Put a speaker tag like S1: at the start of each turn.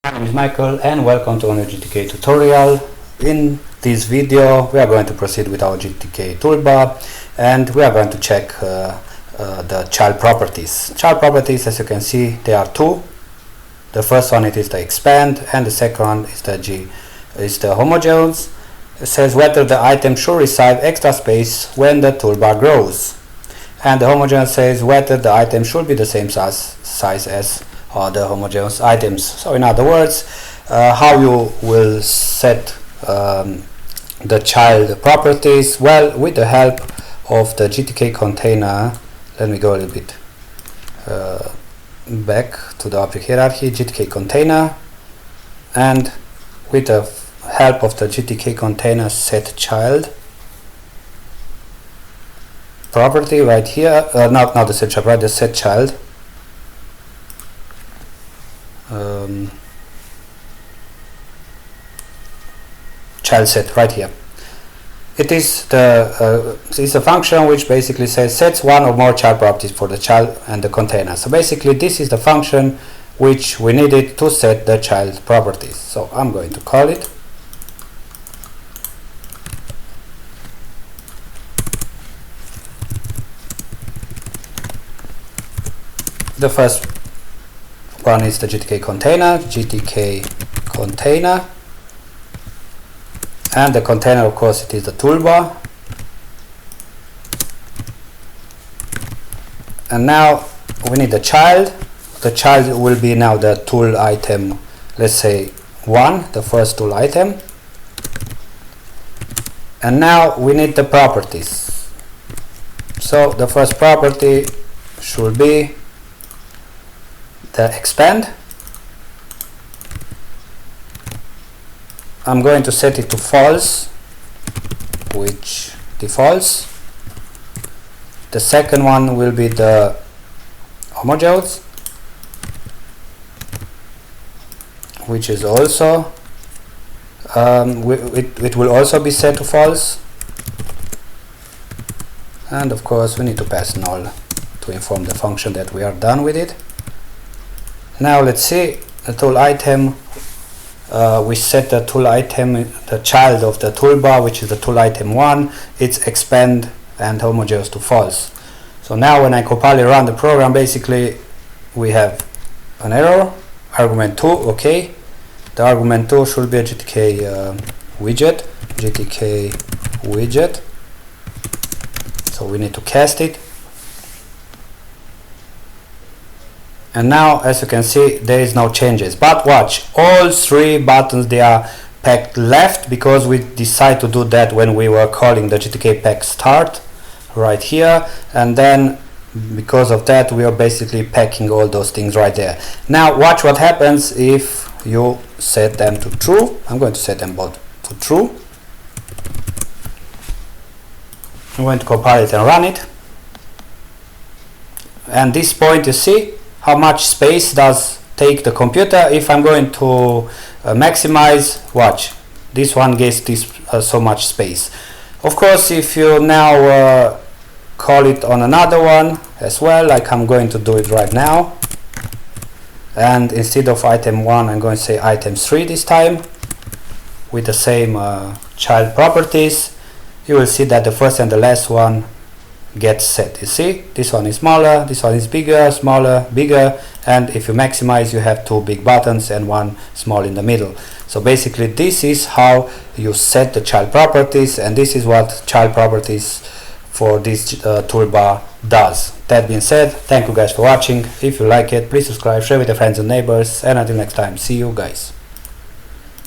S1: My name is Michael and welcome to a new GTK tutorial. In this video we are going to proceed with our GTK toolbar and we are going to check the child properties. Child properties, as you can see, there are two. The first one is the expand and the second one is the homogeneous. It says whether the item should receive extra space when the toolbar grows. And the homogeneous says whether the item should be the same size as other homogeneous items. So in other words, how you will set the child properties? Well, with the help of the GTK container. Let me go a little bit back to the object hierarchy, GTK container, and with the help of the GTK container set child property right here, not the set child, right, the set child. Child set right here. It is it's a function which basically says sets one or more child properties for the child and the container. So basically this is the function which we needed to set the child properties. So I'm going to call it. The first one is the GTK container, and the container, of course, it is the toolbar. And now we need the child. The child will be now the tool item, let's say 1, the first tool item. And now we need the properties. So the first property should be the expand. I'm going to set it to false, which defaults. The second one will be the homogeneous, which is also it will also be set to false. And of course we need to pass null to inform the function that we are done with it. Now let's see the tool item. We set the tool item, the child of the toolbar, which is the tool item 1, it's expand and homogeneous to false. So now when I compile and run the program, basically we have an error, argument 2, okay. The argument 2 should be a GTK widget. So we need to cast it. And now, as you can see, there is no changes. But watch, all 3 buttons, they are packed left because we decided to do that when we were calling the GTK pack start right here. And then because of that, we are basically packing all those things right there. Now watch what happens if you set them to true. I'm going to set them both to true. I'm going to compile it and run it. And this point, you see how much space does take the computer. If I'm going to maximize, watch, this one gets this so much space. Of course, if you now call it on another one as well, like I'm going to do it right now, and instead of item 1 I'm going to say item 3 this time with the same child properties, you will see that the first and the last one gets set. You see, this one is smaller, this one is bigger, smaller, bigger, and if you maximize you have 2 big buttons and 1 small in the middle. So basically this is how you set the child properties, and this is what child properties for this toolbar does. That being said, thank you guys for watching. If you like it, please subscribe, share with your friends and neighbors, and until next time, see you guys.